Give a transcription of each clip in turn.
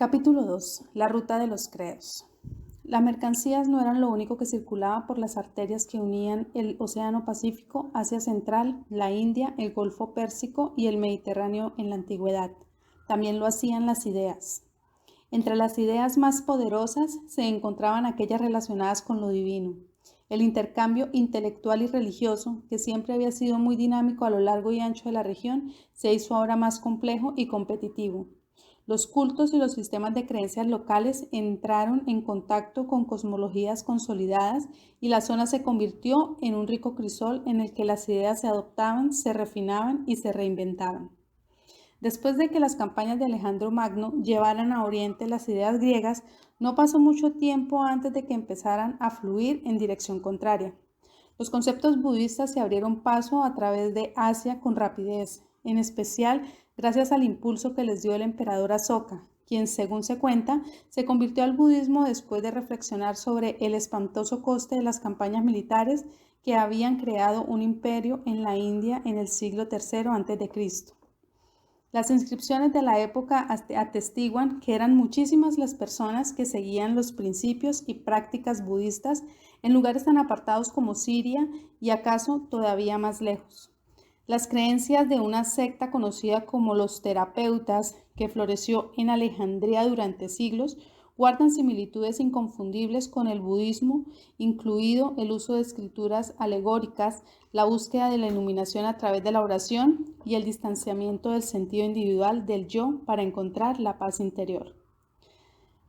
Capítulo 2. La ruta de los credos. Las mercancías no eran lo único que circulaba por las arterias que unían el Océano Pacífico, Asia Central, la India, el Golfo Pérsico y el Mediterráneo en la antigüedad. También lo hacían las ideas. Entre las ideas más poderosas se encontraban aquellas relacionadas con lo divino. El intercambio intelectual y religioso, que siempre había sido muy dinámico a lo largo y ancho de la región, se hizo ahora más complejo y competitivo. Los cultos y los sistemas de creencias locales entraron en contacto con cosmologías consolidadas y la zona se convirtió en un rico crisol en el que las ideas se adoptaban, se refinaban y se reinventaban. Después de que las campañas de Alejandro Magno llevaran a Oriente las ideas griegas, no pasó mucho tiempo antes de que empezaran a fluir en dirección contraria. Los conceptos budistas se abrieron paso a través de Asia con rapidez, en especial gracias al impulso que les dio el emperador Asoka, quien, según se cuenta, se convirtió al budismo después de reflexionar sobre el espantoso coste de las campañas militares que habían creado un imperio en la India en el siglo III a.C. Las inscripciones de la época atestiguan que eran muchísimas las personas que seguían los principios y prácticas budistas en lugares tan apartados como Siria y acaso todavía más lejos. Las creencias de una secta conocida como los terapeutas, que floreció en Alejandría durante siglos, guardan similitudes inconfundibles con el budismo, incluido el uso de escrituras alegóricas, la búsqueda de la iluminación a través de la oración y el distanciamiento del sentido individual del yo para encontrar la paz interior.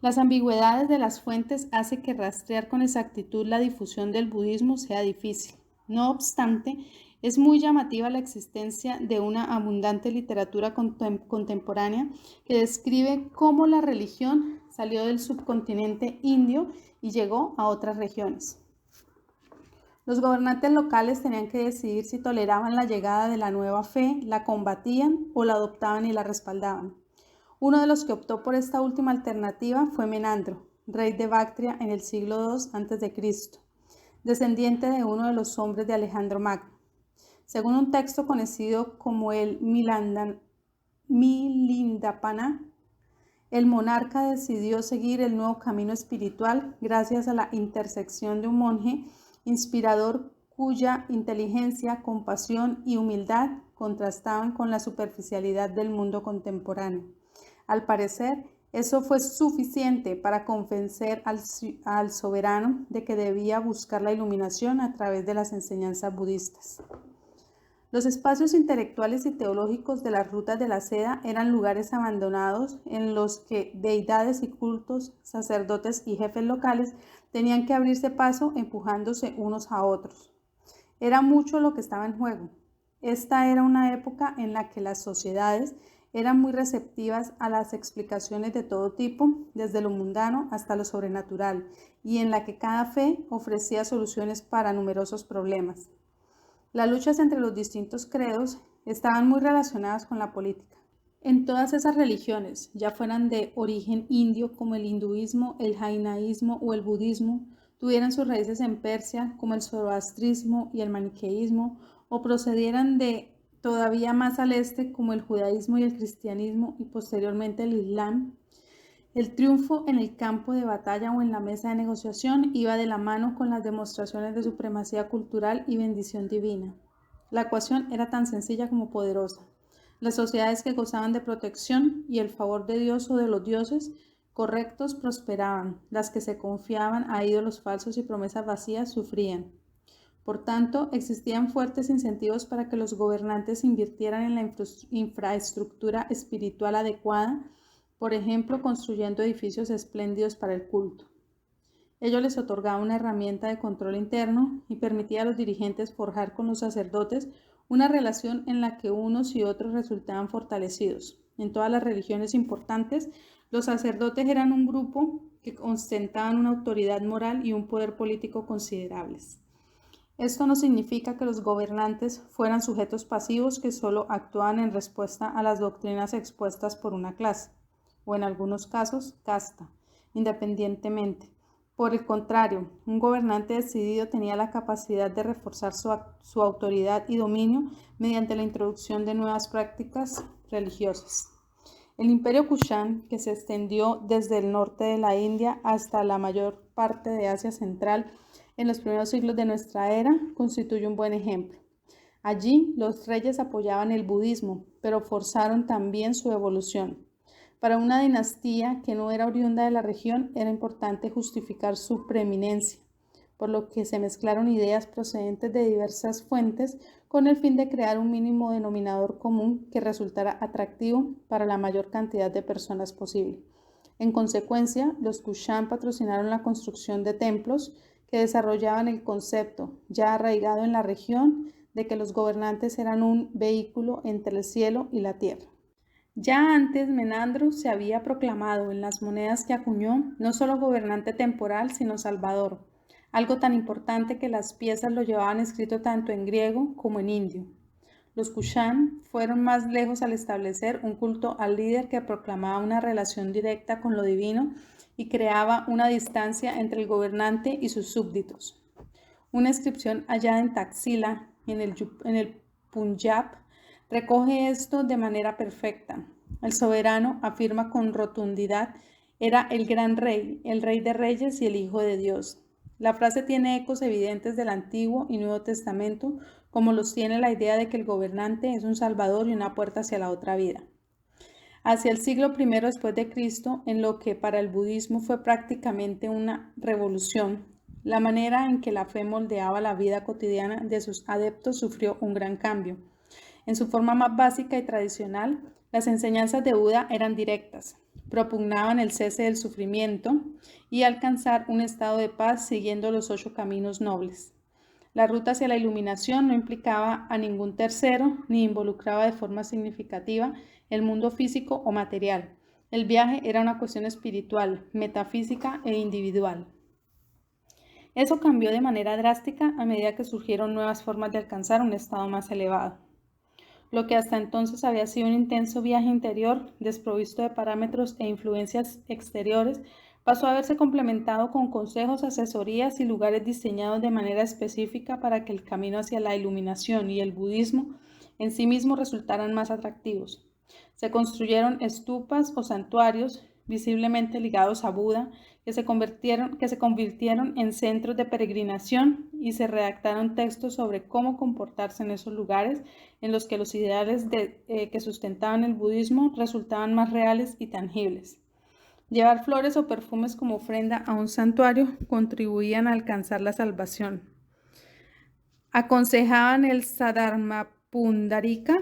Las ambigüedades de las fuentes hacen que rastrear con exactitud la difusión del budismo sea difícil. No obstante, es muy llamativa la existencia de una abundante literatura contemporánea que describe cómo la religión salió del subcontinente indio y llegó a otras regiones. Los gobernantes locales tenían que decidir si toleraban la llegada de la nueva fe, la combatían o la adoptaban y la respaldaban. Uno de los que optó por esta última alternativa fue Menandro, rey de Bactria en el siglo II a.C., descendiente de uno de los hombres de Alejandro Magno. Según un texto conocido como el Milindapana, el monarca decidió seguir el nuevo camino espiritual gracias a la intersección de un monje inspirador cuya inteligencia, compasión y humildad contrastaban con la superficialidad del mundo contemporáneo. Al parecer, eso fue suficiente para convencer al soberano de que debía buscar la iluminación a través de las enseñanzas budistas. Los espacios intelectuales y teológicos de las rutas de la seda eran lugares abandonados en los que deidades y cultos, sacerdotes y jefes locales tenían que abrirse paso empujándose unos a otros. Era mucho lo que estaba en juego. Esta era una época en la que las sociedades eran muy receptivas a las explicaciones de todo tipo, desde lo mundano hasta lo sobrenatural, y en la que cada fe ofrecía soluciones para numerosos problemas. Las luchas entre los distintos credos estaban muy relacionadas con la política. En todas esas religiones, ya fueran de origen indio como el hinduismo, el jainaísmo o el budismo, tuvieran sus raíces en Persia como el zoroastrismo y el maniqueísmo, o procedieran de todavía más al este como el judaísmo y el cristianismo y posteriormente el islam, el triunfo en el campo de batalla o en la mesa de negociación iba de la mano con las demostraciones de supremacía cultural y bendición divina. La ecuación era tan sencilla como poderosa. Las sociedades que gozaban de protección y el favor de Dios o de los dioses correctos prosperaban, las que se confiaban a ídolos falsos y promesas vacías sufrían. Por tanto, existían fuertes incentivos para que los gobernantes invirtieran en la infraestructura espiritual adecuada, por ejemplo, construyendo edificios espléndidos para el culto. Ello les otorgaba una herramienta de control interno y permitía a los dirigentes forjar con los sacerdotes una relación en la que unos y otros resultaban fortalecidos. En todas las religiones importantes, los sacerdotes eran un grupo que ostentaban una autoridad moral y un poder político considerables. Esto no significa que los gobernantes fueran sujetos pasivos que solo actuaban en respuesta a las doctrinas expuestas por una clase, o en algunos casos, casta, independientemente. Por el contrario, un gobernante decidido tenía la capacidad de reforzar su autoridad y dominio mediante la introducción de nuevas prácticas religiosas. El imperio Kushán, que se extendió desde el norte de la India hasta la mayor parte de Asia Central en los primeros siglos de nuestra era, constituye un buen ejemplo. Allí los reyes apoyaban el budismo, pero forzaron también su evolución. Para una dinastía que no era oriunda de la región, era importante justificar su preeminencia, por lo que se mezclaron ideas procedentes de diversas fuentes con el fin de crear un mínimo denominador común que resultara atractivo para la mayor cantidad de personas posible. En consecuencia, los Kushán patrocinaron la construcción de templos que desarrollaban el concepto, ya arraigado en la región, de que los gobernantes eran un vehículo entre el cielo y la tierra. Ya antes, Menandro se había proclamado en las monedas que acuñó no solo gobernante temporal, sino salvador, algo tan importante que las piezas lo llevaban escrito tanto en griego como en indio. Los Kushán fueron más lejos al establecer un culto al líder que proclamaba una relación directa con lo divino y creaba una distancia entre el gobernante y sus súbditos. Una inscripción hallada en Taxila, en el Punjab, recoge esto de manera perfecta. El soberano, afirma con rotundidad, era el gran rey, el rey de reyes y el hijo de Dios. La frase tiene ecos evidentes del Antiguo y Nuevo Testamento, como los tiene la idea de que el gobernante es un salvador y una puerta hacia la otra vida. Hacia el siglo I después de Cristo, en lo que para el budismo fue prácticamente una revolución, la manera en que la fe moldeaba la vida cotidiana de sus adeptos sufrió un gran cambio. En su forma más básica y tradicional, las enseñanzas de Buda eran directas, propugnaban el cese del sufrimiento y alcanzar un estado de paz siguiendo los 8 caminos nobles. La ruta hacia la iluminación no implicaba a ningún tercero ni involucraba de forma significativa el mundo físico o material. El viaje era una cuestión espiritual, metafísica e individual. Eso cambió de manera drástica a medida que surgieron nuevas formas de alcanzar un estado más elevado. Lo que hasta entonces había sido un intenso viaje interior, desprovisto de parámetros e influencias exteriores, pasó a verse complementado con consejos, asesorías y lugares diseñados de manera específica para que el camino hacia la iluminación y el budismo en sí mismo resultaran más atractivos. Se construyeron estupas o santuarios visiblemente ligados a Buda, que se convirtieron en centros de peregrinación y se redactaron textos sobre cómo comportarse en esos lugares en los que los ideales que sustentaban el budismo resultaban más reales y tangibles. Llevar flores o perfumes como ofrenda a un santuario contribuían a alcanzar la salvación. Aconsejaban el Sadharmapundarika,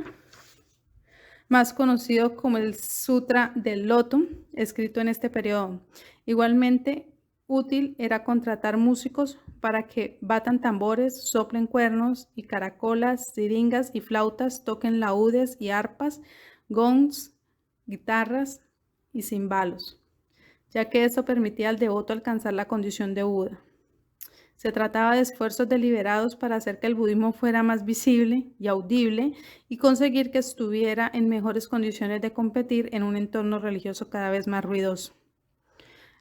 más conocido como el Sutra del Loto, escrito en este periodo. Igualmente útil era contratar músicos para que batan tambores, soplen cuernos y caracolas, siringas y flautas, toquen laúdes y arpas, gongs, guitarras y cimbalos, ya que esto permitía al devoto alcanzar la condición de Buda. Se trataba de esfuerzos deliberados para hacer que el budismo fuera más visible y audible y conseguir que estuviera en mejores condiciones de competir en un entorno religioso cada vez más ruidoso.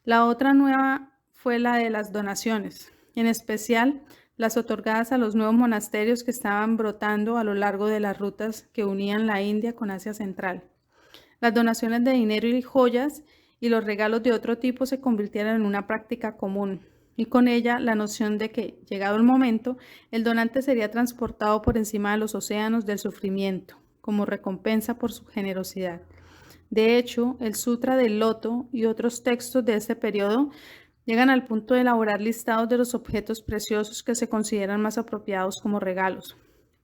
La otra nueva fue la de las donaciones, en especial las otorgadas a los nuevos monasterios que estaban brotando a lo largo de las rutas que unían la India con Asia Central. Las donaciones de dinero y joyas y los regalos de otro tipo se convirtieron en una práctica común, y con ella la noción de que, llegado el momento, el donante sería transportado por encima de los océanos del sufrimiento, como recompensa por su generosidad. De hecho, el Sutra del Loto y otros textos de este periodo llegan al punto de elaborar listados de los objetos preciosos que se consideran más apropiados como regalos.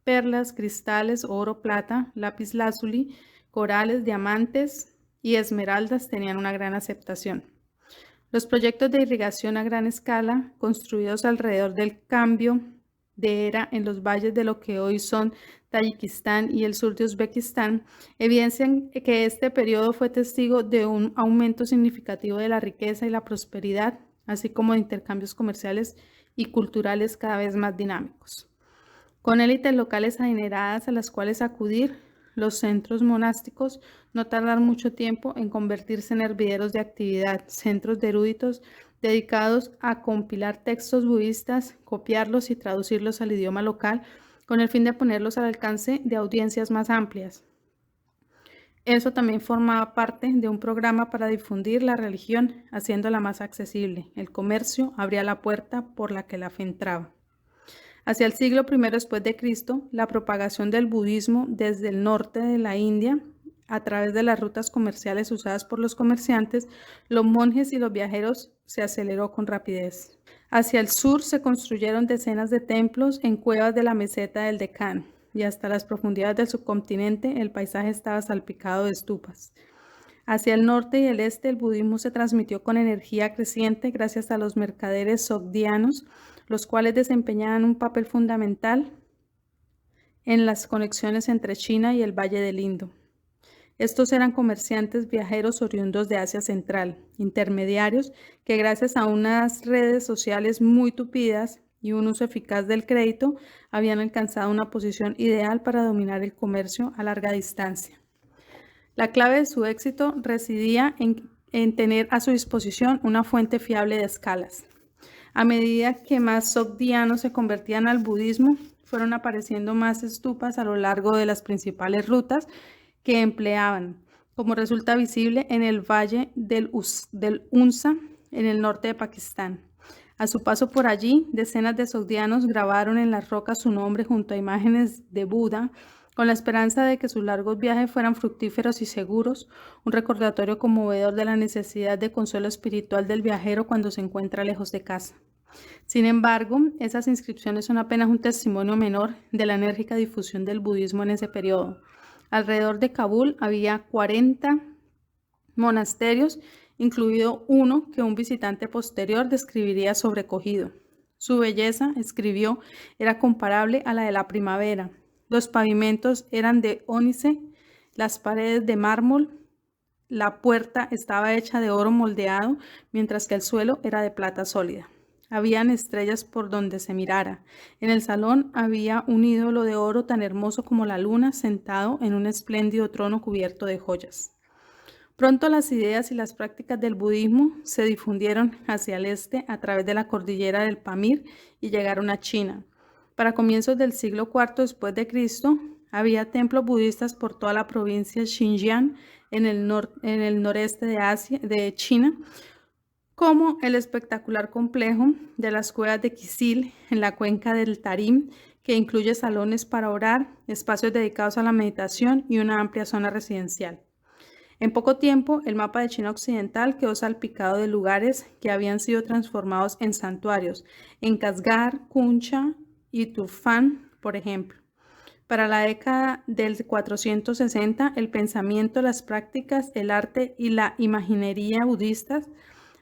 Perlas, cristales, oro, plata, lapislázuli, corales, diamantes y esmeraldas tenían una gran aceptación. Los proyectos de irrigación a gran escala, construidos alrededor del cambio de era en los valles de lo que hoy son Tayikistán y el sur de Uzbekistán, evidencian que este periodo fue testigo de un aumento significativo de la riqueza y la prosperidad, así como de intercambios comerciales y culturales cada vez más dinámicos. Con élites locales adineradas a las cuales acudir, los centros monásticos no tardaron mucho tiempo en convertirse en hervideros de actividad, centros de eruditos dedicados a compilar textos budistas, copiarlos y traducirlos al idioma local con el fin de ponerlos al alcance de audiencias más amplias. Eso también formaba parte de un programa para difundir la religión, haciéndola más accesible. El comercio abría la puerta por la que la fe entraba. Hacia el siglo I después de Cristo, la propagación del budismo desde el norte de la India, a través de las rutas comerciales usadas por los comerciantes, los monjes y los viajeros, se aceleró con rapidez. Hacia el sur se construyeron decenas de templos en cuevas de la meseta del Deccan, y hasta las profundidades del subcontinente el paisaje estaba salpicado de estupas. Hacia el norte y el este el budismo se transmitió con energía creciente gracias a los mercaderes sogdianos, los cuales desempeñaban un papel fundamental en las conexiones entre China y el Valle del Indo. Estos eran comerciantes viajeros oriundos de Asia Central, intermediarios que gracias a unas redes sociales muy tupidas y un uso eficaz del crédito habían alcanzado una posición ideal para dominar el comercio a larga distancia. La clave de su éxito residía en tener a su disposición una fuente fiable de escalas. A medida que más sogdianos se convertían al budismo, fueron apareciendo más estupas a lo largo de las principales rutas que empleaban, como resulta visible en el valle del Unza, en el norte de Pakistán. A su paso por allí, decenas de sogdianos grabaron en las rocas su nombre junto a imágenes de Buda, con la esperanza de que sus largos viajes fueran fructíferos y seguros, un recordatorio conmovedor de la necesidad de consuelo espiritual del viajero cuando se encuentra lejos de casa. Sin embargo, esas inscripciones son apenas un testimonio menor de la enérgica difusión del budismo en ese periodo. Alrededor de Kabul había 40 monasterios, incluido uno que un visitante posterior describiría sobrecogido. Su belleza, escribió, era comparable a la de la primavera. Los pavimentos eran de ónice, las paredes de mármol, la puerta estaba hecha de oro moldeado, mientras que el suelo era de plata sólida. Habían estrellas por donde se mirara. En el salón había un ídolo de oro tan hermoso como la luna, sentado en un espléndido trono cubierto de joyas. Pronto las ideas y las prácticas del budismo se difundieron hacia el este a través de la cordillera del Pamir y llegaron a China. Para comienzos del siglo IV después de Cristo, había templos budistas por toda la provincia de Xinjiang en el noreste de China, como el espectacular complejo de las cuevas de Kisil en la cuenca del Tarim, que incluye salones para orar, espacios dedicados a la meditación y una amplia zona residencial. En poco tiempo, el mapa de China occidental quedó salpicado de lugares que habían sido transformados en santuarios, en Kashgar, Kuncha y Turfan, por ejemplo. Para la década del 460, el pensamiento, las prácticas, el arte y la imaginería budistas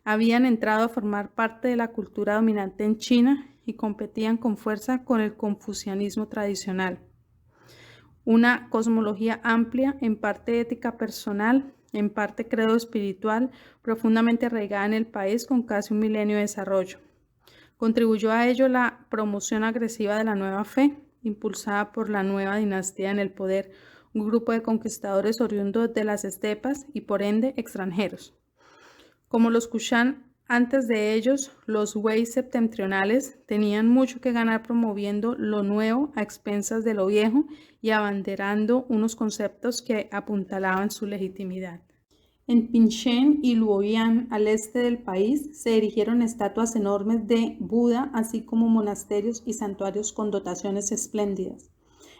habían entrado a formar parte de la cultura dominante en China y competían con fuerza con el confucianismo tradicional. Una cosmología amplia, en parte ética personal, en parte credo espiritual, profundamente arraigada en el país con casi un milenio de desarrollo. Contribuyó a ello la promoción agresiva de la nueva fe, impulsada por la nueva dinastía en el poder, un grupo de conquistadores oriundos de las estepas y por ende extranjeros. Como los Kushan antes de ellos, los Wei septentrionales tenían mucho que ganar promoviendo lo nuevo a expensas de lo viejo y abanderando unos conceptos que apuntalaban su legitimidad. En Pinshen y Luoyang, al este del país, se erigieron estatuas enormes de Buda, así como monasterios y santuarios con dotaciones espléndidas.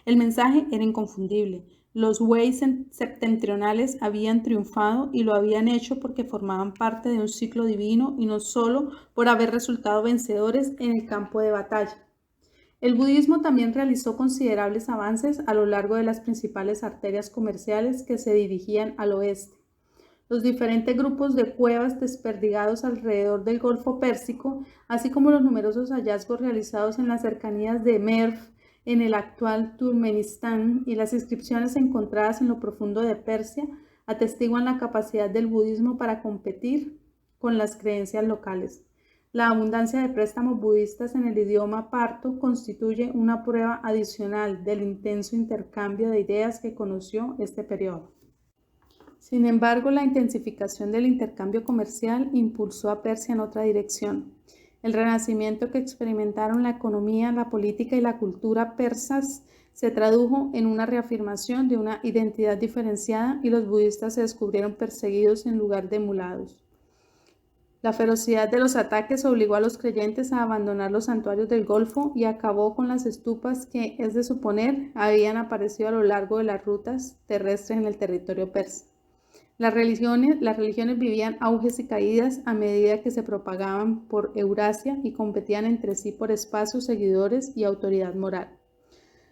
El mensaje era inconfundible. Los Wei septentrionales habían triunfado y lo habían hecho porque formaban parte de un ciclo divino y no solo por haber resultado vencedores en el campo de batalla. El budismo también realizó considerables avances a lo largo de las principales arterias comerciales que se dirigían al oeste. Los diferentes grupos de cuevas desperdigados alrededor del Golfo Pérsico, así como los numerosos hallazgos realizados en las cercanías de Merv, en el actual Turkmenistán, y las inscripciones encontradas en lo profundo de Persia, atestiguan la capacidad del budismo para competir con las creencias locales. La abundancia de préstamos budistas en el idioma parto constituye una prueba adicional del intenso intercambio de ideas que conoció este periodo. Sin embargo, la intensificación del intercambio comercial impulsó a Persia en otra dirección. El renacimiento que experimentaron la economía, la política y la cultura persas se tradujo en una reafirmación de una identidad diferenciada y los budistas se descubrieron perseguidos en lugar de emulados. La ferocidad de los ataques obligó a los creyentes a abandonar los santuarios del Golfo y acabó con las estupas que, es de suponer, habían aparecido a lo largo de las rutas terrestres en el territorio persa. Las religiones vivían auges y caídas a medida que se propagaban por Eurasia y competían entre sí por espacios, seguidores y autoridad moral.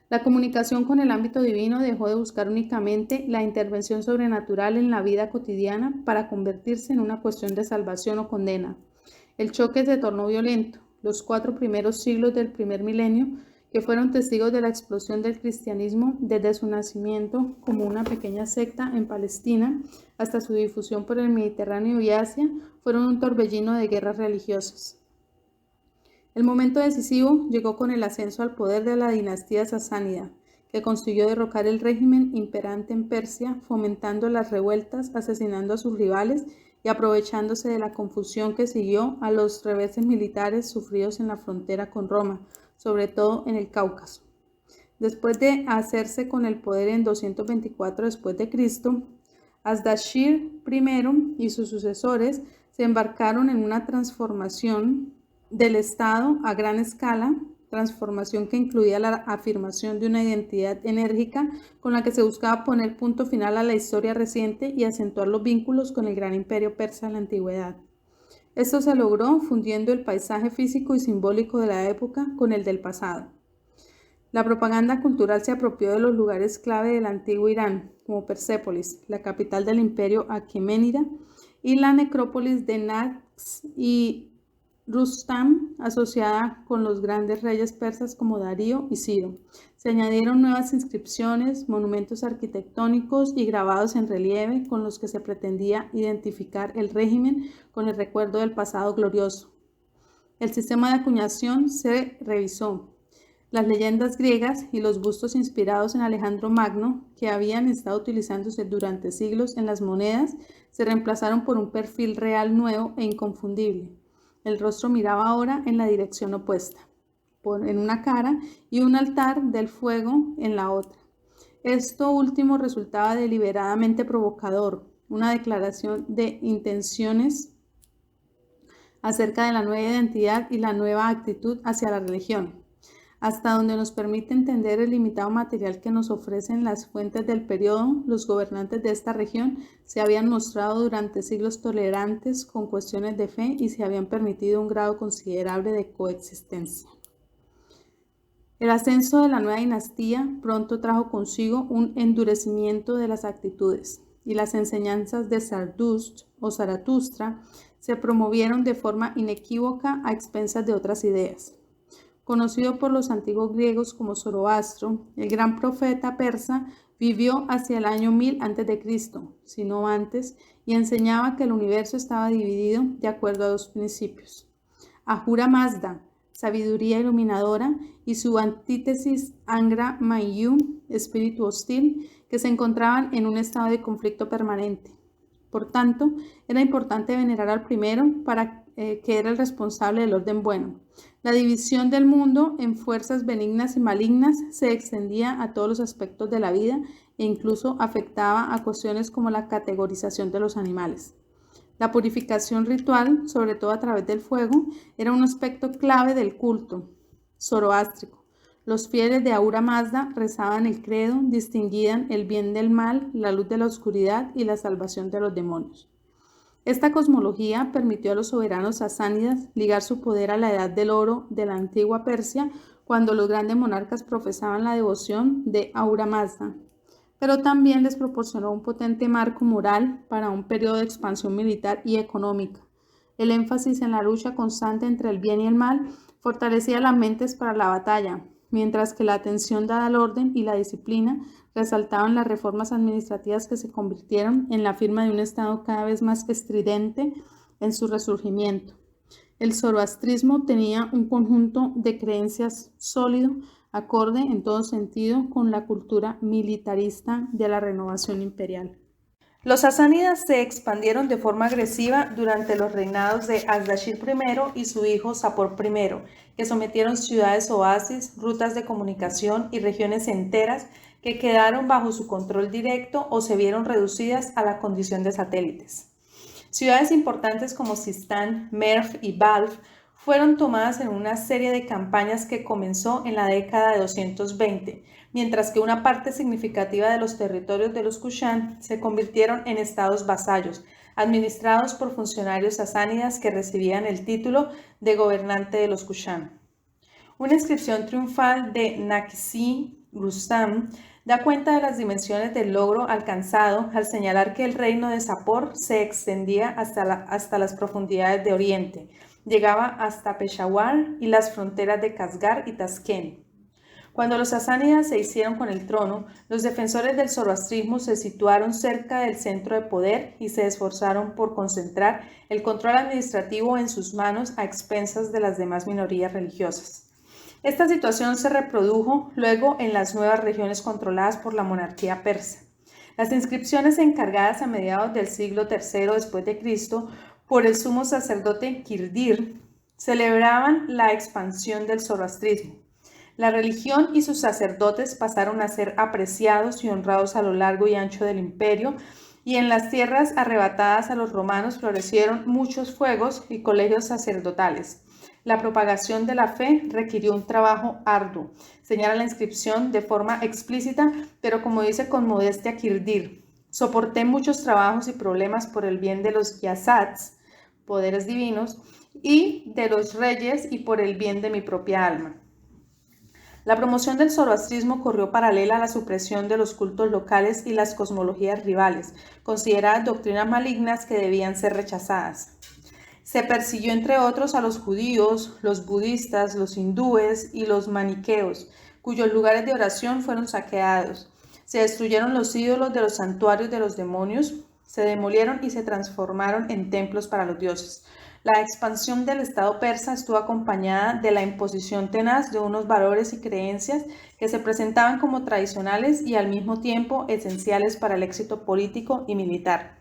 La comunicación con el ámbito divino dejó de buscar únicamente la intervención sobrenatural en la vida cotidiana para convertirse en una cuestión de salvación o condena. El choque se tornó violento. Los 4 primeros siglos del primer milenio, que fueron testigos de la explosión del cristianismo desde su nacimiento como una pequeña secta en Palestina hasta su difusión por el Mediterráneo y Asia, fueron un torbellino de guerras religiosas. El momento decisivo llegó con el ascenso al poder de la dinastía sasánida, que consiguió derrocar el régimen imperante en Persia, fomentando las revueltas, asesinando a sus rivales y aprovechándose de la confusión que siguió a los reveses militares sufridos en la frontera con Roma, sobre todo en el Cáucaso. Después de hacerse con el poder en 224 después de Cristo, Ardashir I y sus sucesores se embarcaron en una transformación del Estado a gran escala, transformación que incluía la afirmación de una identidad enérgica con la que se buscaba poner punto final a la historia reciente y acentuar los vínculos con el gran imperio persa de la antigüedad. Esto se logró fundiendo el paisaje físico y simbólico de la época con el del pasado. La propaganda cultural se apropió de los lugares clave del antiguo Irán, como Persépolis, la capital del imperio aqueménida, y la necrópolis de Naxch y Rustam, asociada con los grandes reyes persas como Darío y Ciro. Se añadieron nuevas inscripciones, monumentos arquitectónicos y grabados en relieve con los que se pretendía identificar el régimen con el recuerdo del pasado glorioso. El sistema de acuñación se revisó. Las leyendas griegas y los bustos inspirados en Alejandro Magno, que habían estado utilizándose durante siglos en las monedas, se reemplazaron por un perfil real nuevo e inconfundible. El rostro miraba ahora en la dirección opuesta, en una cara y un altar del fuego en la otra. Esto último resultaba deliberadamente provocador, una declaración de intenciones acerca de la nueva identidad y la nueva actitud hacia la religión. Hasta donde nos permite entender el limitado material que nos ofrecen las fuentes del periodo, los gobernantes de esta región se habían mostrado durante siglos tolerantes con cuestiones de fe y se habían permitido un grado considerable de coexistencia. El ascenso de la nueva dinastía pronto trajo consigo un endurecimiento de las actitudes, y las enseñanzas de Zardusht o Zaratustra se promovieron de forma inequívoca a expensas de otras ideas. Conocido por los antiguos griegos como Zoroastro, el gran profeta persa vivió hacia el año 1000 a.C., si no antes, y enseñaba que el universo estaba dividido de acuerdo a 2 principios: Ahura Mazda, sabiduría iluminadora, y su antítesis Angra Mainyu, espíritu hostil, que se encontraban en un estado de conflicto permanente. Por tanto, era importante venerar al primero, que era el responsable del orden bueno. La división del mundo en fuerzas benignas y malignas se extendía a todos los aspectos de la vida e incluso afectaba a cuestiones como la categorización de los animales. La purificación ritual, sobre todo a través del fuego, era un aspecto clave del culto zoroástrico. Los fieles de Ahura Mazda rezaban el credo, distinguían el bien del mal, la luz de la oscuridad y la salvación de los demonios. Esta cosmología permitió a los soberanos sasánidas ligar su poder a la edad del oro de la antigua Persia, cuando los grandes monarcas profesaban la devoción de Ahura Mazda, pero también les proporcionó un potente marco moral para un periodo de expansión militar y económica. El énfasis en la lucha constante entre el bien y el mal fortalecía las mentes para la batalla, mientras que la atención dada al orden y la disciplina resaltaban las reformas administrativas que se convirtieron en la firma de un Estado cada vez más estridente en su resurgimiento. El zoroastrismo tenía un conjunto de creencias sólido, acorde en todo sentido con la cultura militarista de la renovación imperial. Los sasánidas se expandieron de forma agresiva durante los reinados de Ardashir I y su hijo Sapor I, que sometieron ciudades oasis, rutas de comunicación y regiones enteras que quedaron bajo su control directo o se vieron reducidas a la condición de satélites. Ciudades importantes como Sistán, Merv y Balf fueron tomadas en una serie de campañas que comenzó en la década de 220, mientras que una parte significativa de los territorios de los Kushán se convirtieron en estados vasallos, administrados por funcionarios sasánidas que recibían el título de gobernante de los Kushán. Una inscripción triunfal de Naqshi Rustam da cuenta de las dimensiones del logro alcanzado al señalar que el reino de Sapor se extendía hasta las profundidades de Oriente, llegaba hasta Peshawar y las fronteras de Kasgar y Taskent. Cuando los sasánidas se hicieron con el trono, los defensores del zoroastrismo se situaron cerca del centro de poder y se esforzaron por concentrar el control administrativo en sus manos a expensas de las demás minorías religiosas. Esta situación se reprodujo luego en las nuevas regiones controladas por la monarquía persa. Las inscripciones encargadas a mediados del siglo III después de Cristo por el sumo sacerdote Kirdir celebraban la expansión del zoroastrismo. La religión y sus sacerdotes pasaron a ser apreciados y honrados a lo largo y ancho del imperio, y en las tierras arrebatadas a los romanos florecieron muchos fuegos y colegios sacerdotales. La propagación de la fe requirió un trabajo arduo, señala la inscripción de forma explícita, pero como dice con modestia Kirdir, soporté muchos trabajos y problemas por el bien de los yasats, poderes divinos, y de los reyes y por el bien de mi propia alma. La promoción del zoroastrismo corrió paralela a la supresión de los cultos locales y las cosmologías rivales, consideradas doctrinas malignas que debían ser rechazadas. Se persiguió entre otros a los judíos, los budistas, los hindúes y los maniqueos, cuyos lugares de oración fueron saqueados. Se destruyeron los ídolos de los santuarios de los demonios, se demolieron y se transformaron en templos para los dioses. La expansión del Estado persa estuvo acompañada de la imposición tenaz de unos valores y creencias que se presentaban como tradicionales y al mismo tiempo esenciales para el éxito político y militar.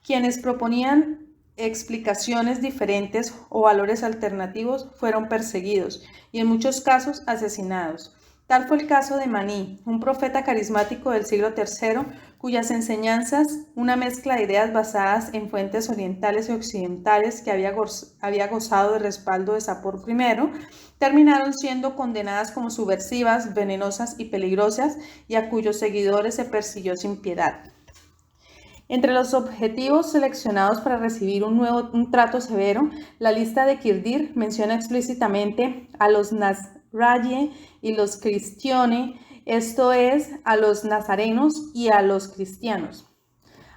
Quienes proponían explicaciones diferentes o valores alternativos fueron perseguidos y en muchos casos asesinados. Tal fue el caso de Maní, un profeta carismático del siglo III, cuyas enseñanzas, una mezcla de ideas basadas en fuentes orientales y occidentales que había gozado de respaldo de Sapor I, terminaron siendo condenadas como subversivas, venenosas y peligrosas, y a cuyos seguidores se persiguió sin piedad. Entre los objetivos seleccionados para recibir un trato severo, la lista de Kirdir menciona explícitamente a los Nasraye y los Cristione, esto es, a los nazarenos y a los cristianos.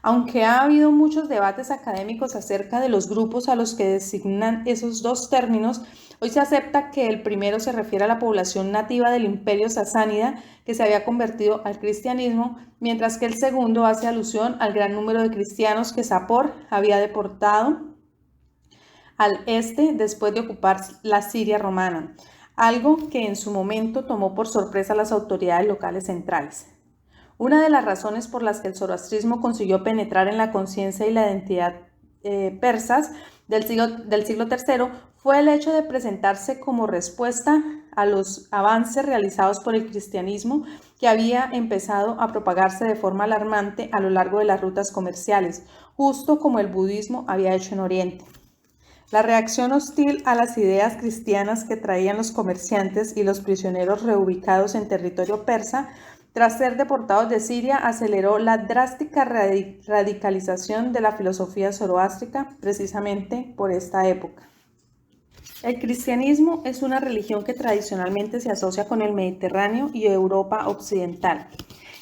Aunque ha habido muchos debates académicos acerca de los grupos a los que designan esos dos términos, hoy se acepta que el primero se refiere a la población nativa del imperio sasánida que se había convertido al cristianismo, mientras que el segundo hace alusión al gran número de cristianos que Sapor había deportado al este después de ocupar la Siria romana, algo que en su momento tomó por sorpresa a las autoridades locales centrales. Una de las razones por las que el zoroastrismo consiguió penetrar en la conciencia y la identidad persas del siglo III fue el hecho de presentarse como respuesta a los avances realizados por el cristianismo, que había empezado a propagarse de forma alarmante a lo largo de las rutas comerciales, justo como el budismo había hecho en Oriente. La reacción hostil a las ideas cristianas que traían los comerciantes y los prisioneros reubicados en territorio persa tras ser deportados de Siria aceleró la drástica radicalización de la filosofía zoroástrica precisamente por esta época. El cristianismo es una religión que tradicionalmente se asocia con el Mediterráneo y Europa occidental.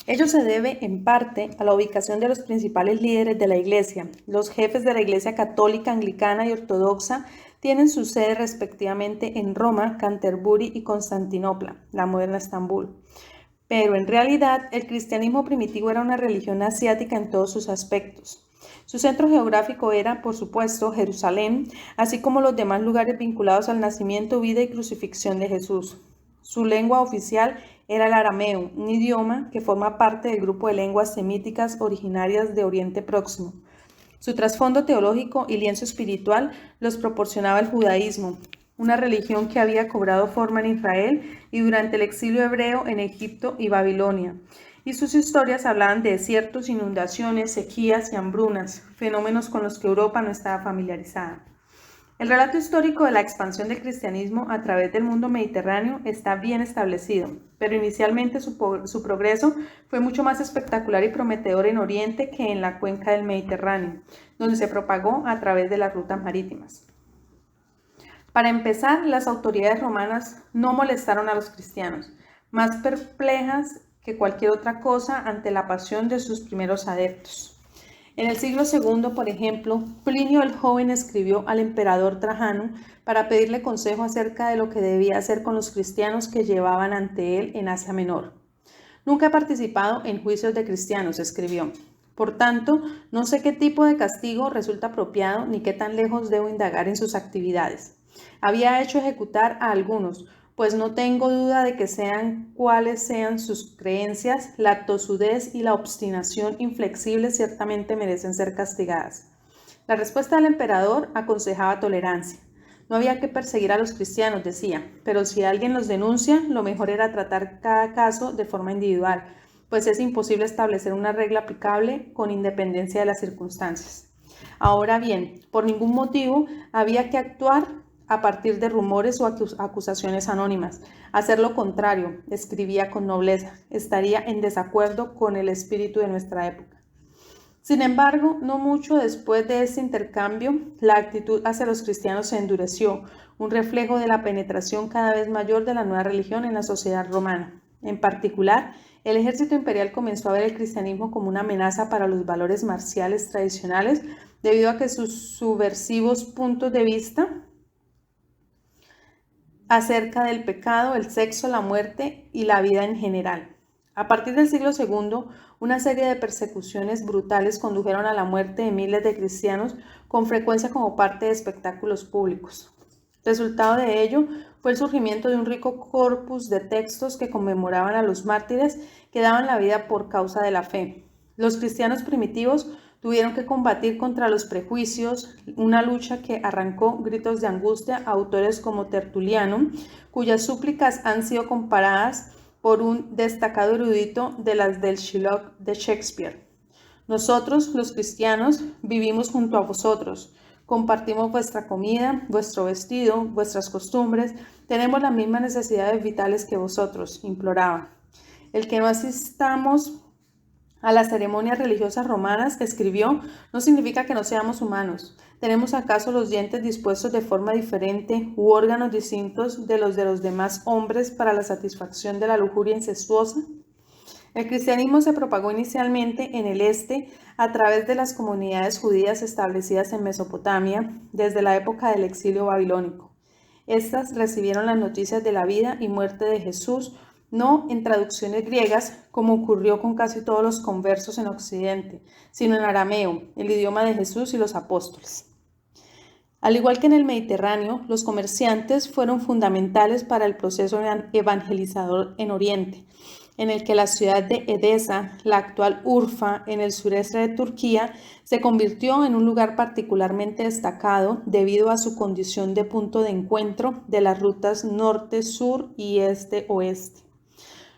Ello se debe, en parte, a la ubicación de los principales líderes de la Iglesia. Los jefes de la Iglesia católica, anglicana y ortodoxa tienen su sede respectivamente en Roma, Canterbury y Constantinopla, la moderna Estambul. Pero en realidad el cristianismo primitivo era una religión asiática en todos sus aspectos. Su centro geográfico era, por supuesto, Jerusalén, así como los demás lugares vinculados al nacimiento, vida y crucifixión de Jesús. Su lengua oficial era el arameo, un idioma que forma parte del grupo de lenguas semíticas originarias de Oriente Próximo. Su trasfondo teológico y lienzo espiritual los proporcionaba el judaísmo, una religión que había cobrado forma en Israel y durante el exilio hebreo en Egipto y Babilonia. Y sus historias hablaban de desiertos, inundaciones, sequías y hambrunas, fenómenos con los que Europa no estaba familiarizada. El relato histórico de la expansión del cristianismo a través del mundo mediterráneo está bien establecido, pero inicialmente su progreso fue mucho más espectacular y prometedor en Oriente que en la cuenca del Mediterráneo, donde se propagó a través de las rutas marítimas. Para empezar, las autoridades romanas no molestaron a los cristianos, más perplejas que cualquier otra cosa ante la pasión de sus primeros adeptos. En el siglo II, por ejemplo, Plinio el Joven escribió al emperador Trajano para pedirle consejo acerca de lo que debía hacer con los cristianos que llevaban ante él en Asia Menor. Nunca he participado en juicios de cristianos, escribió. Por tanto, no sé qué tipo de castigo resulta apropiado ni qué tan lejos debo indagar en sus actividades. Había hecho ejecutar a algunos, pues no tengo duda de que sean cuales sean sus creencias, la tosudez y la obstinación inflexible ciertamente merecen ser castigadas. La respuesta del emperador aconsejaba tolerancia. No había que perseguir a los cristianos, decía, pero si alguien los denuncia, lo mejor era tratar cada caso de forma individual, pues es imposible establecer una regla aplicable con independencia de las circunstancias. Ahora bien, por ningún motivo había que actuar a partir de rumores o acusaciones anónimas. Hacer lo contrario, escribía con nobleza, estaría en desacuerdo con el espíritu de nuestra época. Sin embargo, no mucho después de este intercambio, la actitud hacia los cristianos se endureció, un reflejo de la penetración cada vez mayor de la nueva religión en la sociedad romana. En particular, el ejército imperial comenzó a ver el cristianismo como una amenaza para los valores marciales tradicionales, debido a que sus subversivos puntos de vista acerca del pecado, el sexo, la muerte y la vida en general. A partir del siglo II, una serie de persecuciones brutales condujeron a la muerte de miles de cristianos, con frecuencia como parte de espectáculos públicos. Resultado de ello fue el surgimiento de un rico corpus de textos que conmemoraban a los mártires que daban la vida por causa de la fe. Los cristianos primitivos tuvieron que combatir contra los prejuicios, una lucha que arrancó gritos de angustia a autores como Tertuliano, cuyas súplicas han sido comparadas por un destacado erudito de las del Shylock de Shakespeare. Nosotros, los cristianos, vivimos junto a vosotros, compartimos vuestra comida, vuestro vestido, vuestras costumbres, tenemos las mismas necesidades vitales que vosotros, imploraba. El que no asistamos a las ceremonias religiosas romanas, escribió, no significa que no seamos humanos. ¿Tenemos acaso los dientes dispuestos de forma diferente u órganos distintos de los demás hombres para la satisfacción de la lujuria incestuosa? El cristianismo se propagó inicialmente en el este a través de las comunidades judías establecidas en Mesopotamia desde la época del exilio babilónico. Estas recibieron las noticias de la vida y muerte de Jesús, no en traducciones griegas, como ocurrió con casi todos los conversos en Occidente, sino en arameo, el idioma de Jesús y los apóstoles. Al igual que en el Mediterráneo, los comerciantes fueron fundamentales para el proceso evangelizador en Oriente, en el que la ciudad de Edesa, la actual Urfa, en el sureste de Turquía, se convirtió en un lugar particularmente destacado debido a su condición de punto de encuentro de las rutas norte, sur y este-oeste.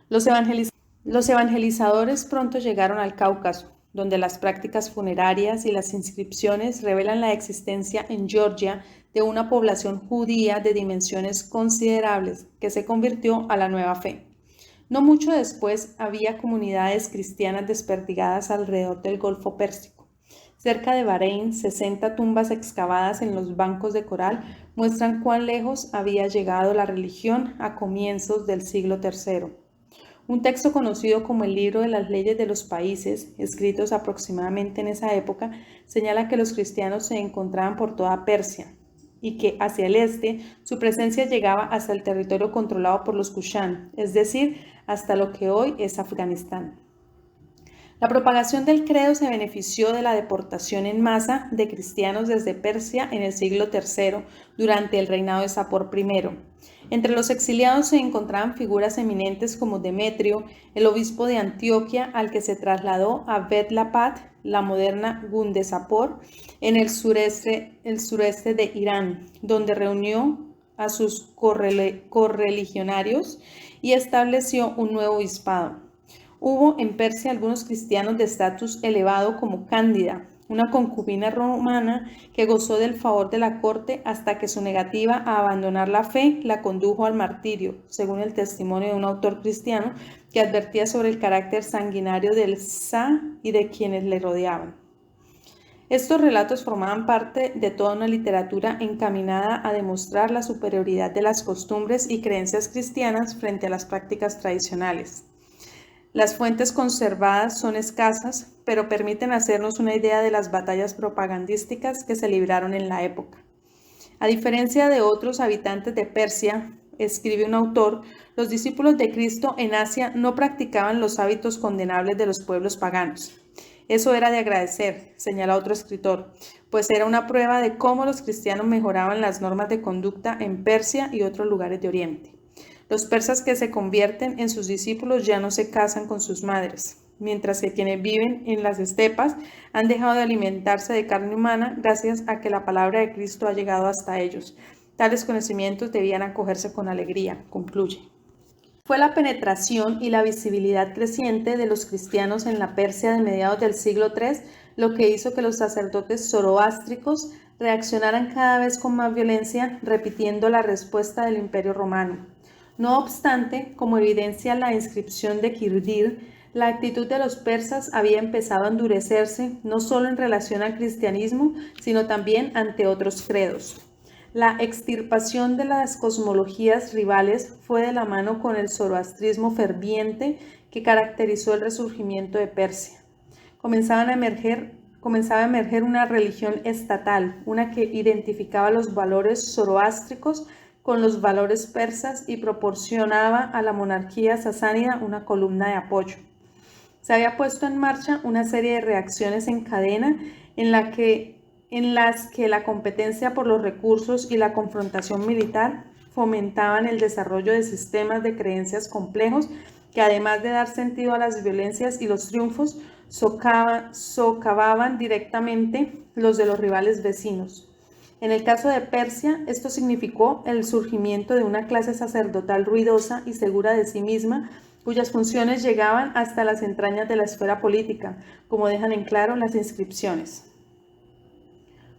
Los evangelizadores pronto llegaron al Cáucaso, donde las prácticas funerarias y las inscripciones revelan la existencia en Georgia de una población judía de dimensiones considerables que se convirtió a la nueva fe. No mucho después había comunidades cristianas desperdigadas alrededor del Golfo Pérsico. Cerca de Bahrein, 60 tumbas excavadas en los bancos de coral muestran cuán lejos había llegado la religión a comienzos del siglo III. Un texto conocido como el Libro de las Leyes de los Países, escritos aproximadamente en esa época, señala que los cristianos se encontraban por toda Persia y que hacia el este su presencia llegaba hasta el territorio controlado por los Kushan, es decir, hasta lo que hoy es Afganistán. La propagación del credo se benefició de la deportación en masa de cristianos desde Persia en el siglo III durante el reinado de Sapor I. Entre los exiliados se encontraban figuras eminentes como Demetrio, el obispo de Antioquia, al que se trasladó a Bet-Lapat, la moderna Gundezapor, en el sureste de Irán, donde reunió a sus correligionarios y estableció un nuevo obispado. Hubo en Persia algunos cristianos de estatus elevado como Cándida, una concubina romana que gozó del favor de la corte hasta que su negativa a abandonar la fe la condujo al martirio, según el testimonio de un autor cristiano que advertía sobre el carácter sanguinario del Shah y de quienes le rodeaban. Estos relatos formaban parte de toda una literatura encaminada a demostrar la superioridad de las costumbres y creencias cristianas frente a las prácticas tradicionales. Las fuentes conservadas son escasas, pero permiten hacernos una idea de las batallas propagandísticas que se libraron en la época. A diferencia de otros habitantes de Persia, escribe un autor, los discípulos de Cristo en Asia no practicaban los hábitos condenables de los pueblos paganos. Eso era de agradecer, señala otro escritor, pues era una prueba de cómo los cristianos mejoraban las normas de conducta en Persia y otros lugares de Oriente. Los persas que se convierten en sus discípulos ya no se casan con sus madres, mientras que quienes viven en las estepas han dejado de alimentarse de carne humana gracias a que la palabra de Cristo ha llegado hasta ellos. Tales conocimientos debían acogerse con alegría, concluye. Fue la penetración y la visibilidad creciente de los cristianos en la Persia de mediados del siglo III lo que hizo que los sacerdotes zoroástricos reaccionaran cada vez con más violencia, repitiendo la respuesta del Imperio Romano. No obstante, como evidencia la inscripción de Kirdir, la actitud de los persas había empezado a endurecerse no solo en relación al cristianismo, sino también ante otros credos. La extirpación de las cosmologías rivales fue de la mano con el zoroastrismo ferviente que caracterizó el resurgimiento de Persia. Comenzaba a emerger una religión estatal, una que identificaba los valores zoroástricos con los valores persas y proporcionaba a la monarquía sasánida una columna de apoyo. Se había puesto en marcha una serie de reacciones en cadena en las que la competencia por los recursos y la confrontación militar fomentaban el desarrollo de sistemas de creencias complejos que, además de dar sentido a las violencias y los triunfos, socavaban directamente los de los rivales vecinos. En el caso de Persia, esto significó el surgimiento de una clase sacerdotal ruidosa y segura de sí misma, cuyas funciones llegaban hasta las entrañas de la esfera política, como dejan en claro las inscripciones.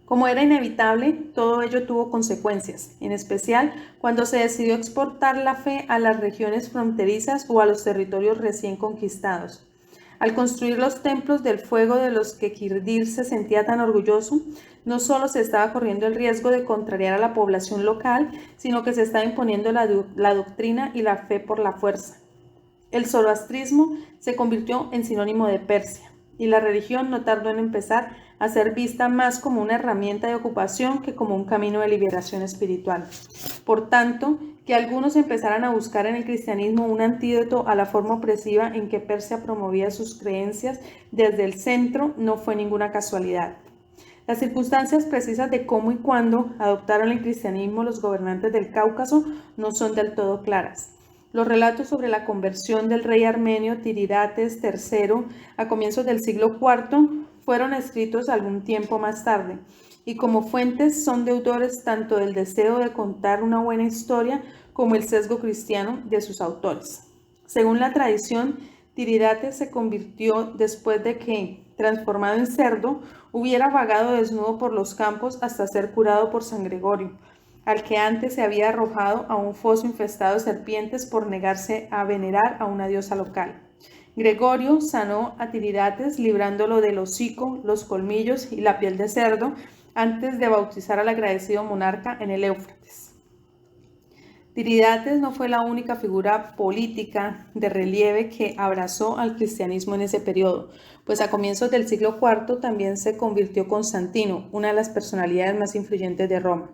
Como era inevitable, todo ello tuvo consecuencias, en especial cuando se decidió exportar la fe a las regiones fronterizas o a los territorios recién conquistados. Al construir los templos del fuego de los que Kirdir se sentía tan orgulloso, no solo se estaba corriendo el riesgo de contrariar a la población local, sino que se estaba imponiendo la doctrina y la fe por la fuerza. El zoroastrismo se convirtió en sinónimo de Persia, y la religión no tardó en empezar a ser vista más como una herramienta de ocupación que como un camino de liberación espiritual. Por tanto, que algunos empezaran a buscar en el cristianismo un antídoto a la forma opresiva en que Persia promovía sus creencias desde el centro no fue ninguna casualidad. Las circunstancias precisas de cómo y cuándo adoptaron el cristianismo los gobernantes del Cáucaso no son del todo claras. Los relatos sobre la conversión del rey armenio Tiridates III a comienzos del siglo IV fueron escritos algún tiempo más tarde, y como fuentes son deudores tanto del deseo de contar una buena historia como el sesgo cristiano de sus autores. Según la tradición, Tiridates se convirtió después de que, transformado en cerdo, hubiera vagado desnudo por los campos hasta ser curado por San Gregorio, al que antes se había arrojado a un foso infestado de serpientes por negarse a venerar a una diosa local. Gregorio sanó a Tiridates librándolo del hocico, los colmillos y la piel de cerdo antes de bautizar al agradecido monarca en el Éufrates. Tiridates no fue la única figura política de relieve que abrazó al cristianismo en ese periodo, pues a comienzos del siglo IV también se convirtió Constantino, una de las personalidades más influyentes de Roma.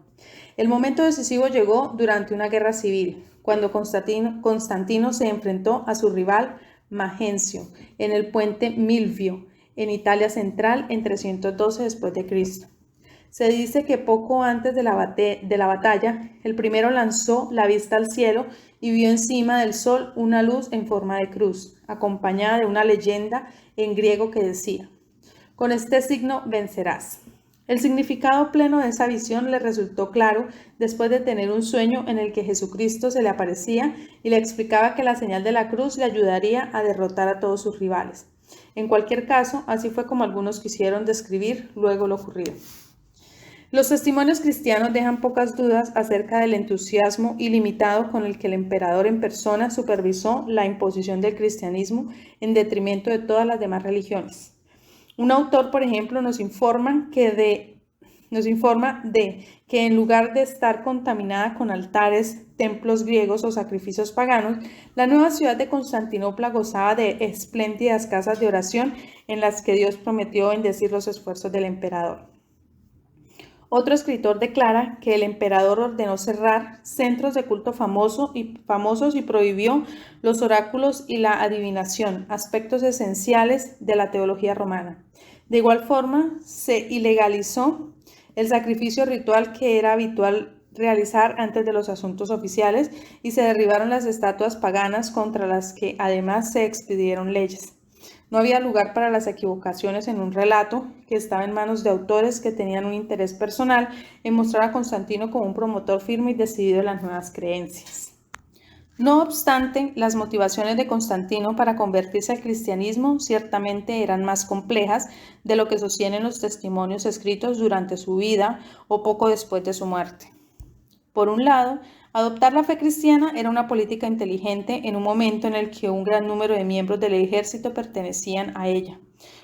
El momento decisivo llegó durante una guerra civil, cuando Constantino se enfrentó a su rival Magencio en el puente Milvio, en Italia central, en 312 después de Cristo. Se dice que poco antes de la batalla, el primero lanzó la vista al cielo y vio encima del sol una luz en forma de cruz, acompañada de una leyenda en griego que decía: con este signo vencerás. El significado pleno de esa visión le resultó claro después de tener un sueño en el que Jesucristo se le aparecía y le explicaba que la señal de la cruz le ayudaría a derrotar a todos sus rivales. En cualquier caso, así fue como algunos quisieron describir luego lo ocurrido. Los testimonios cristianos dejan pocas dudas acerca del entusiasmo ilimitado con el que el emperador en persona supervisó la imposición del cristianismo en detrimento de todas las demás religiones. Un autor, por ejemplo, nos informa de que en lugar de estar contaminada con altares, templos griegos o sacrificios paganos, la nueva ciudad de Constantinopla gozaba de espléndidas casas de oración en las que Dios prometió bendecir los esfuerzos del emperador. Otro escritor declara que el emperador ordenó cerrar centros de culto famosos y prohibió los oráculos y la adivinación, aspectos esenciales de la teología romana. De igual forma, se ilegalizó el sacrificio ritual que era habitual realizar antes de los asuntos oficiales y se derribaron las estatuas paganas contra las que además se expidieron leyes. No había lugar para las equivocaciones en un relato que estaba en manos de autores que tenían un interés personal en mostrar a Constantino como un promotor firme y decidido de las nuevas creencias. No obstante, las motivaciones de Constantino para convertirse al cristianismo ciertamente eran más complejas de lo que sostienen los testimonios escritos durante su vida o poco después de su muerte. Por un lado, adoptar la fe cristiana era una política inteligente en un momento en el que un gran número de miembros del ejército pertenecían a ella.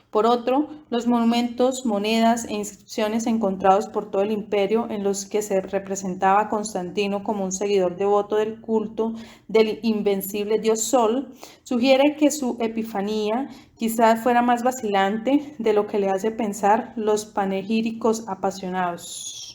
Por otro, los monumentos, monedas e inscripciones encontrados por todo el imperio en los que se representaba a Constantino como un seguidor devoto del culto del invencible dios Sol, sugiere que su epifanía quizás fuera más vacilante de lo que le hace pensar los panegíricos apasionados.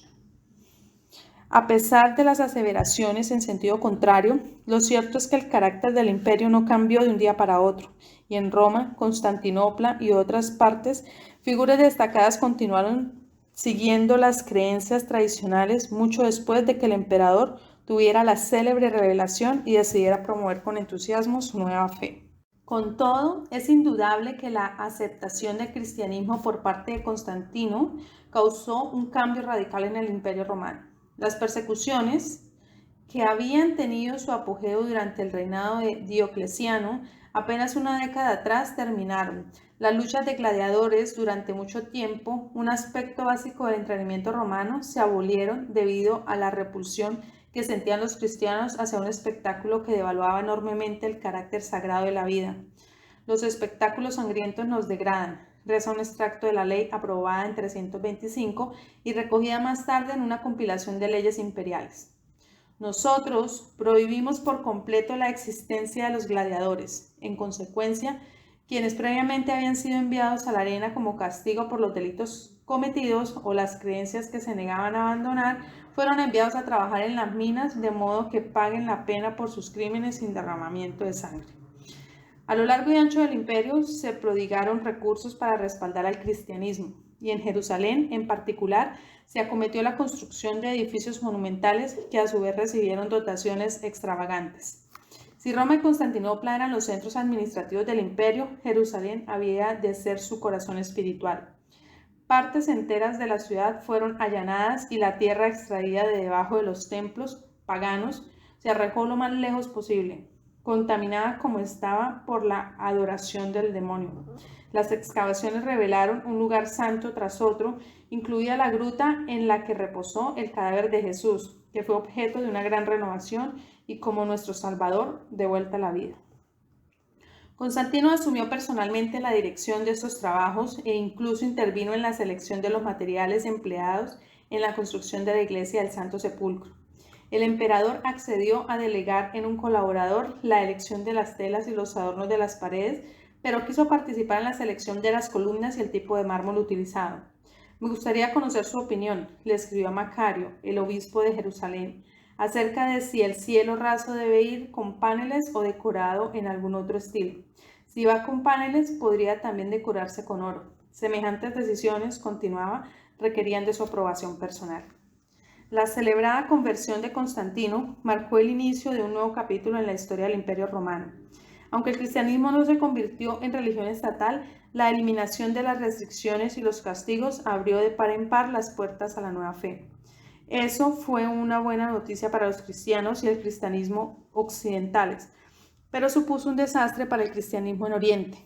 A pesar de las aseveraciones en sentido contrario, lo cierto es que el carácter del imperio no cambió de un día para otro, y en Roma, Constantinopla y otras partes, figuras destacadas continuaron siguiendo las creencias tradicionales mucho después de que el emperador tuviera la célebre revelación y decidiera promover con entusiasmo su nueva fe. Con todo, es indudable que la aceptación del cristianismo por parte de Constantino causó un cambio radical en el imperio romano. Las persecuciones, que habían tenido su apogeo durante el reinado de Diocleciano, apenas una década atrás terminaron. Las luchas de gladiadores durante mucho tiempo, un aspecto básico del entrenamiento romano, se abolieron debido a la repulsión que sentían los cristianos hacia un espectáculo que devaluaba enormemente el carácter sagrado de la vida. Los espectáculos sangrientos nos degradan, reza un extracto de la ley aprobada en 325 y recogida más tarde en una compilación de leyes imperiales. Nosotros prohibimos por completo la existencia de los gladiadores. En consecuencia, quienes previamente habían sido enviados a la arena como castigo por los delitos cometidos o las creencias que se negaban a abandonar, fueron enviados a trabajar en las minas de modo que paguen la pena por sus crímenes sin derramamiento de sangre. A lo largo y ancho del imperio se prodigaron recursos para respaldar al cristianismo, y en Jerusalén, en particular, se acometió la construcción de edificios monumentales que a su vez recibieron dotaciones extravagantes. Si Roma y Constantinopla eran los centros administrativos del imperio, Jerusalén había de ser su corazón espiritual. Partes enteras de la ciudad fueron allanadas y la tierra extraída de debajo de los templos paganos se arrojó lo más lejos posible, contaminada como estaba por la adoración del demonio. Las excavaciones revelaron un lugar santo tras otro, incluida la gruta en la que reposó el cadáver de Jesús, que fue objeto de una gran renovación y como nuestro Salvador de vuelta a la vida. Constantino asumió personalmente la dirección de estos trabajos e incluso intervino en la selección de los materiales empleados en la construcción de la iglesia del Santo Sepulcro. El emperador accedió a delegar en un colaborador la elección de las telas y los adornos de las paredes, pero quiso participar en la selección de las columnas y el tipo de mármol utilizado. Me gustaría conocer su opinión, le escribió a Macario, el obispo de Jerusalén, acerca de si el cielo raso debe ir con paneles o decorado en algún otro estilo. Si va con paneles, podría también decorarse con oro. Semejantes decisiones, continuaba, requerían de su aprobación personal. La celebrada conversión de Constantino marcó el inicio de un nuevo capítulo en la historia del Imperio Romano. Aunque el cristianismo no se convirtió en religión estatal, la eliminación de las restricciones y los castigos abrió de par en par las puertas a la nueva fe. Eso fue una buena noticia para los cristianos y el cristianismo occidentales, pero supuso un desastre para el cristianismo en Oriente.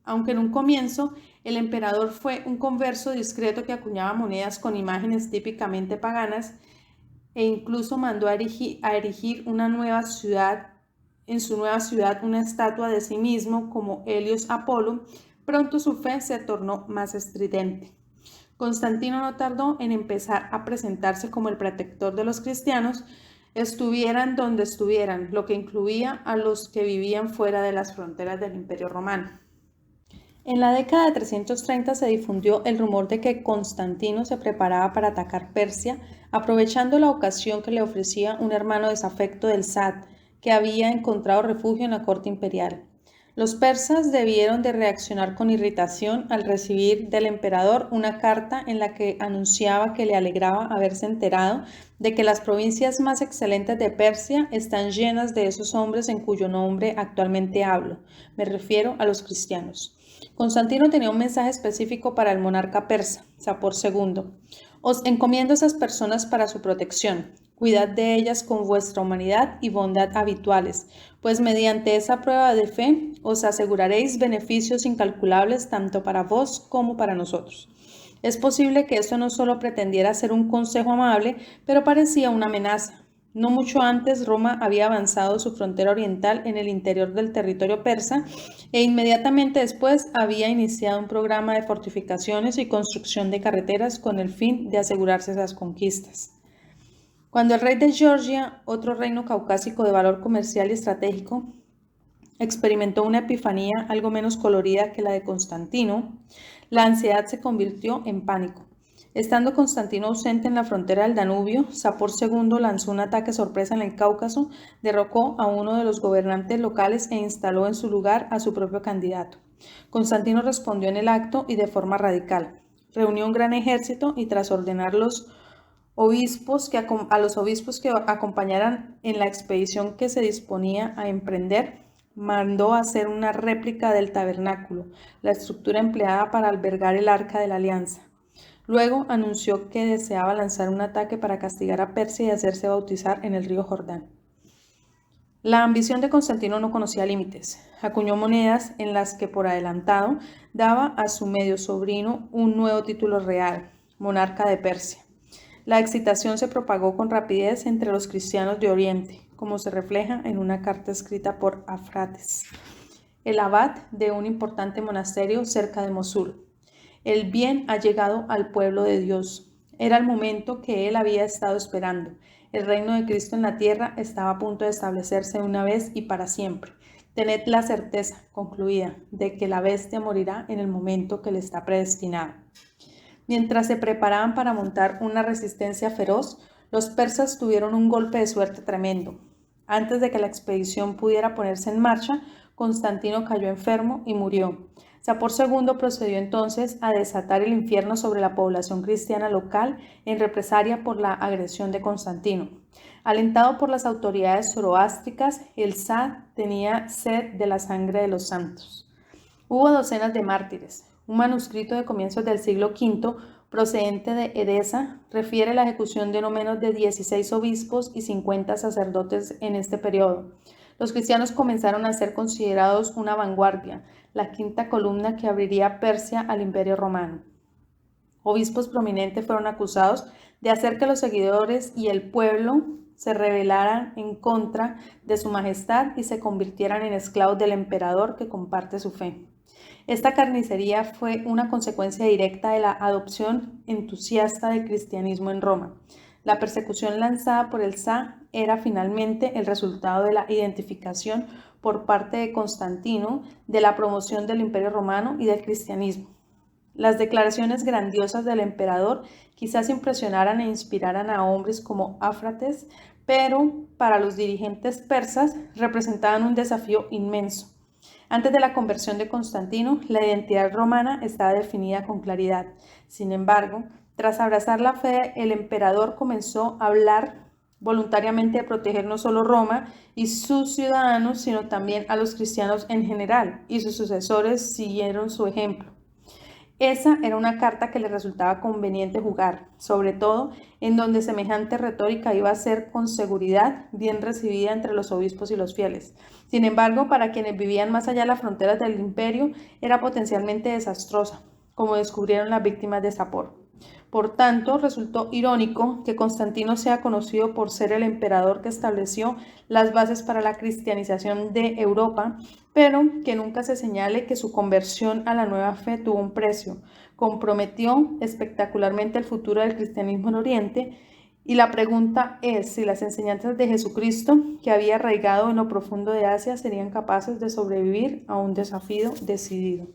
Aunque en un comienzo el emperador fue un converso discreto que acuñaba monedas con imágenes típicamente paganas e incluso mandó a erigir en su nueva ciudad una estatua de sí mismo como Helios Apolo, pronto su fe se tornó más estridente. Constantino no tardó en empezar a presentarse como el protector de los cristianos, estuvieran donde estuvieran, lo que incluía a los que vivían fuera de las fronteras del Imperio Romano. En la década de 330 se difundió el rumor de que Constantino se preparaba para atacar Persia, aprovechando la ocasión que le ofrecía un hermano desafecto del Zar, que había encontrado refugio en la corte imperial. Los persas debieron de reaccionar con irritación al recibir del emperador una carta en la que anunciaba que le alegraba haberse enterado de que las provincias más excelentes de Persia están llenas de esos hombres en cuyo nombre actualmente hablo. Me refiero a los cristianos. Constantino tenía un mensaje específico para el monarca persa, Sapor II. Os encomiendo a esas personas para su protección. Cuidad de ellas con vuestra humanidad y bondad habituales, pues mediante esa prueba de fe os aseguraréis beneficios incalculables tanto para vos como para nosotros. Es posible que esto no solo pretendiera ser un consejo amable, pero parecía una amenaza. No mucho antes, Roma había avanzado su frontera oriental en el interior del territorio persa e inmediatamente después había iniciado un programa de fortificaciones y construcción de carreteras con el fin de asegurarse esas conquistas. Cuando el rey de Georgia, otro reino caucásico de valor comercial y estratégico, experimentó una epifanía algo menos colorida que la de Constantino, la ansiedad se convirtió en pánico. Estando Constantino ausente en la frontera del Danubio, Sapor II lanzó un ataque sorpresa en el Cáucaso, derrocó a uno de los gobernantes locales e instaló en su lugar a su propio candidato. Constantino respondió en el acto y de forma radical. Reunió un gran ejército y tras ordenar a los obispos que acompañaran en la expedición que se disponía a emprender, mandó hacer una réplica del tabernáculo, la estructura empleada para albergar el Arca de la Alianza. Luego anunció que deseaba lanzar un ataque para castigar a Persia y hacerse bautizar en el río Jordán. La ambición de Constantino no conocía límites. Acuñó monedas en las que por adelantado daba a su medio sobrino un nuevo título real, monarca de Persia. La excitación se propagó con rapidez entre los cristianos de Oriente, como se refleja en una carta escrita por Afrates, el abad de un importante monasterio cerca de Mosul. El bien ha llegado al pueblo de Dios. Era el momento que él había estado esperando. El reino de Cristo en la tierra estaba a punto de establecerse una vez y para siempre. Tened la certeza, concluida, de que la bestia morirá en el momento que le está predestinado. Mientras se preparaban para montar una resistencia feroz, los persas tuvieron un golpe de suerte tremendo. Antes de que la expedición pudiera ponerse en marcha, Constantino cayó enfermo y murió. Sapor II procedió entonces a desatar el infierno sobre la población cristiana local en represalia por la agresión de Constantino. Alentado por las autoridades zoroástricas, el Zar tenía sed de la sangre de los santos. Hubo docenas de mártires. Un manuscrito de comienzos del siglo V, procedente de Edesa, refiere la ejecución de no menos de 16 obispos y 50 sacerdotes en este periodo. Los cristianos comenzaron a ser considerados una vanguardia, la quinta columna que abriría Persia al Imperio Romano. Obispos prominentes fueron acusados de hacer que los seguidores y el pueblo se rebelaran en contra de su majestad y se convirtieran en esclavos del emperador que comparte su fe. Esta carnicería fue una consecuencia directa de la adopción entusiasta del cristianismo en Roma. La persecución lanzada por el Zar era finalmente el resultado de la identificación por parte de Constantino de la promoción del Imperio Romano y del cristianismo. Las declaraciones grandiosas del emperador quizás impresionaran e inspiraran a hombres como Afrates, pero para los dirigentes persas representaban un desafío inmenso. Antes de la conversión de Constantino, la identidad romana estaba definida con claridad. Sin embargo, Tras abrazar la fe, el emperador comenzó a hablar voluntariamente de proteger no solo Roma y sus ciudadanos, sino también a los cristianos en general, y sus sucesores siguieron su ejemplo. Esa era una carta que le resultaba conveniente jugar, sobre todo en donde semejante retórica iba a ser con seguridad bien recibida entre los obispos y los fieles. Sin embargo, para quienes vivían más allá de las fronteras del imperio, era potencialmente desastrosa, como descubrieron las víctimas de Sapor. Por tanto, resultó irónico que Constantino sea conocido por ser el emperador que estableció las bases para la cristianización de Europa, pero que nunca se señale que su conversión a la nueva fe tuvo un precio, comprometió espectacularmente el futuro del cristianismo en Oriente, y la pregunta es si las enseñanzas de Jesucristo, que había arraigado en lo profundo de Asia, serían capaces de sobrevivir a un desafío decidido.